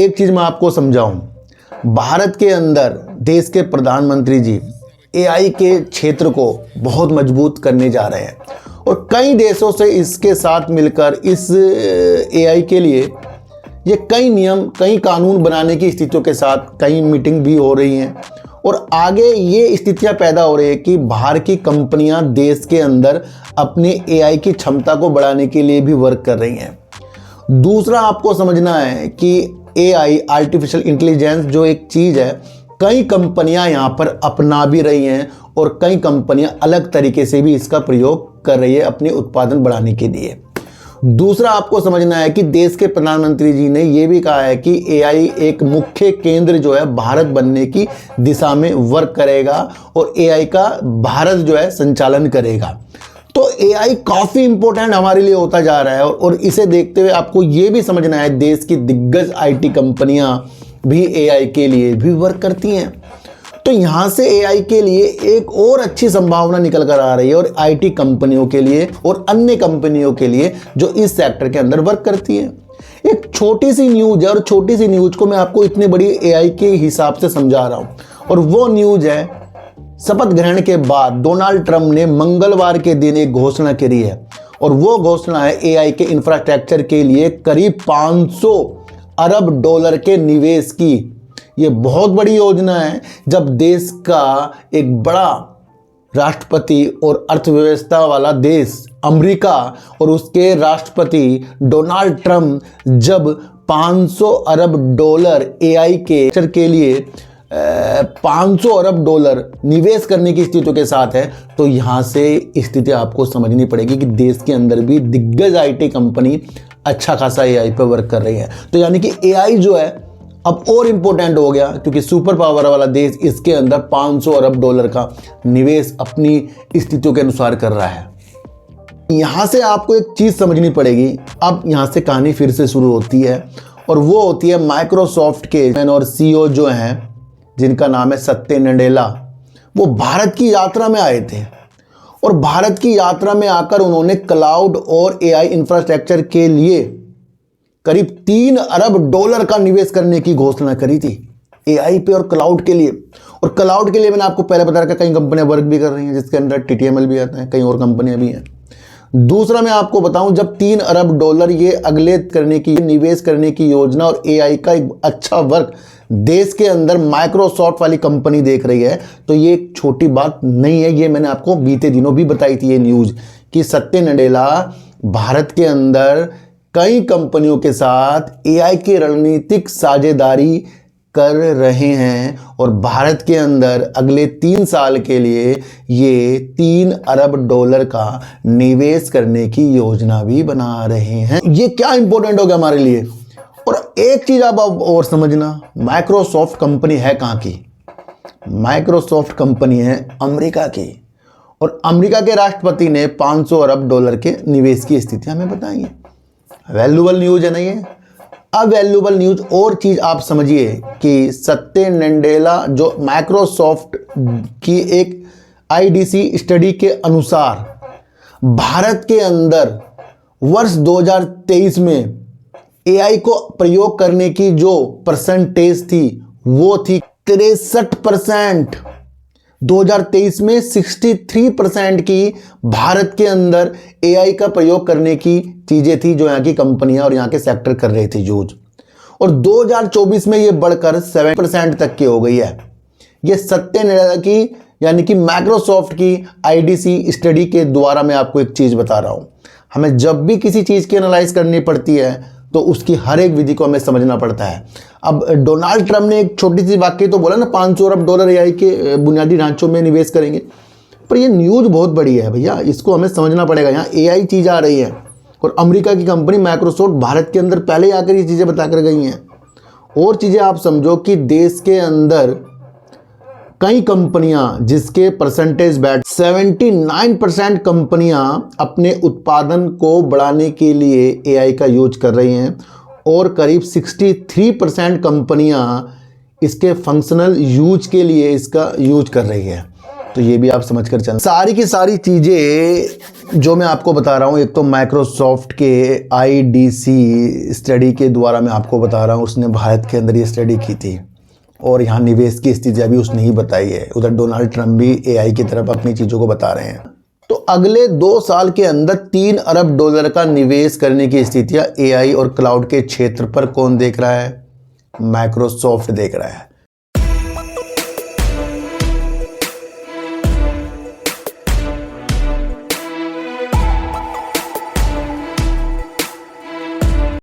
एक चीज़ मैं आपको समझाऊं, भारत के अंदर देश के प्रधानमंत्री जी एआई के क्षेत्र को बहुत मजबूत करने जा रहे हैं और कई देशों से इसके साथ मिलकर इस एआई के लिए ये कई नियम, कई कानून बनाने की स्थितियों के साथ कई मीटिंग भी हो रही हैं और आगे ये स्थितियां पैदा हो रही है कि बाहर की कंपनियां देश के अंदर अपने एआई की क्षमता को बढ़ाने के लिए भी वर्क कर रही हैं। दूसरा आपको समझना है कि एआई, आर्टिफिशियल इंटेलिजेंस जो एक चीज़ है, कई कंपनियां यहाँ पर अपना भी रही हैं और कई कंपनियां अलग तरीके से भी इसका प्रयोग कर रही है अपने उत्पादन बढ़ाने के लिए। दूसरा आपको समझना है कि देश के प्रधानमंत्री जी ने यह भी कहा है कि एआई एक मुख्य केंद्र जो है भारत बनने की दिशा में वर्क करेगा और एआई का भारत जो है संचालन करेगा। तो एआई काफ़ी इंपॉर्टेंट हमारे लिए होता जा रहा है और इसे देखते हुए आपको ये भी समझना है देश की दिग्गज आईटी कंपनियां भी एआई के लिए भी वर्क करती हैं। तो यहाँ से एआई के लिए एक और अच्छी संभावना निकल कर आ रही है और आईटी कंपनियों के लिए और अन्य कंपनियों के लिए जो इस सेक्टर के अंदर वर्क करती हैं। एक छोटी सी न्यूज है और छोटी सी न्यूज को मैं आपको इतनी बड़ी एआई के हिसाब से समझा रहा हूँ और वो न्यूज है, शपथ ग्रहण के बाद डोनाल्ड ट्रंप ने मंगलवार के दिन एक घोषणा करी है और वो घोषणा है एआई के इंफ्रास्ट्रक्चर के लिए करीब 500 अरब डॉलर के निवेश की। ये बहुत बड़ी योजना है जब देश का एक बड़ा राष्ट्रपति और अर्थव्यवस्था वाला देश अमेरिका और उसके राष्ट्रपति डोनाल्ड ट्रंप जब 500 अरब डॉलर एआई के लिए 500 अरब डॉलर निवेश करने की स्थितियों के साथ है, तो यहाँ से स्थिति आपको समझनी पड़ेगी कि देश के अंदर भी दिग्गज आईटी कंपनी अच्छा खासा एआई पर वर्क कर रही है। तो यानी कि एआई जो है अब और इम्पोर्टेंट हो गया क्योंकि सुपर पावर वाला देश इसके अंदर 500 अरब डॉलर का निवेश अपनी स्थितियों के अनुसार कर रहा है। यहाँ से आपको एक चीज़ समझनी पड़ेगी। अब यहाँ से कहानी फिर से शुरू होती है और वो होती है माइक्रोसॉफ्ट के और सीईओ जो हैं जिनका नाम है सत्य नडेला। वो भारत की यात्रा में आए थे और भारत की यात्रा में आकर उन्होंने क्लाउड और एआई इंफ्रास्ट्रक्चर के लिए करीब 3 अरब डॉलर का निवेश करने की घोषणा करी थी एआई पे और क्लाउड के लिए। और क्लाउड के लिए मैंने आपको पहले बताया कि कई कंपनियां वर्क भी कर रही हैं जिसके अंदर टीटीएमएल भी आता है, कई और कंपनियां भी हैं। दूसरा मैं आपको बताऊं, जब 3 अरब डॉलर ये अगले करने की निवेश करने की योजना और एआई का एक अच्छा वर्क देश के अंदर माइक्रोसॉफ्ट वाली कंपनी देख रही है, तो ये एक छोटी बात नहीं है। ये मैंने आपको बीते दिनों भी बताई थी ये न्यूज़ कि सत्य नडेला भारत के अंदर कई कंपनियों के साथ एआई की रणनीतिक साझेदारी कर रहे हैं और भारत के अंदर अगले 3 साल के लिए ये 3 अरब डॉलर का निवेश करने की योजना भी बना रहे हैं। ये क्या इंपॉर्टेंट हो गया हमारे लिए। और एक चीज़ आप और समझना, माइक्रोसॉफ्ट कंपनी है कहाँ की? माइक्रोसॉफ्ट कंपनी है अमेरिका की और अमेरिका के राष्ट्रपति ने 500 अरब डॉलर के निवेश की स्थिति हमें बताई है। वैल्यूबल न्यूज है ना ये। अब वैल्यूबल न्यूज और चीज़ आप समझिए कि सत्य नडेला जो माइक्रोसॉफ्ट की एक आईडीसी स्टडी के अनुसार भारत के अंदर वर्ष 2023 में एआई को प्रयोग करने की जो परसेंटेज थी वो थी 63%। 2023 में 63% की भारत के अंदर एआई का प्रयोग करने की चीज़ें थी जो यहाँ की कंपनियां और यहाँ के सेक्टर कर रहे थे यूज। और 2024 में ये बढ़कर 7% तक की हो गई है। ये सत्य नडेला की यानी कि माइक्रोसॉफ्ट की आईडीसी स्टडी के द्वारा मैं आपको एक चीज़ बता रहा हूँ। हमें जब भी किसी चीज़ की एनालाइज करनी पड़ती है तो उसकी हर एक विधि को हमें समझना पड़ता है। अब डोनाल्ड ट्रंप ने एक छोटी सी वाक्य तो बोला ना, 500 अरब डॉलर एआई के बुनियादी ढांचों में निवेश करेंगे, पर ये न्यूज़ बहुत बड़ी है भैया, इसको हमें समझना पड़ेगा। यहाँ एआई चीज़ आ रही है और अमेरिका की कंपनी माइक्रोसॉफ्ट भारत के अंदर पहले ही आकर ये चीज़ें बता कर गई हैं। और चीज़ें आप समझो कि देश के अंदर कई कंपनियां जिसके परसेंटेज बैठ 79% कंपनियां अपने उत्पादन को बढ़ाने के लिए एआई का यूज कर रही हैं और करीब 63% कंपनियां इसके फंक्शनल यूज के लिए इसका यूज कर रही है। तो ये भी आप समझ कर चलना। सारी की सारी चीज़ें जो मैं आपको बता रहा हूँ, एक तो माइक्रोसॉफ्ट के IDC स्टडी के द्वारा मैं आपको बता रहा हूँ, उसने भारत के अंदर ये स्टडी की थी और यहाँ निवेश की स्थिति अभी उसने ही बताई है। उधर डोनाल्ड ट्रंप भी AI की तरफ अपनी चीज़ों को बता रहे हैं। तो अगले 2 साल के अंदर $3 अरब का निवेश करने की स्थितियाँ AI और क्लाउड के क्षेत्र पर कौन देख रहा है? माइक्रोसॉफ्ट देख रहा है।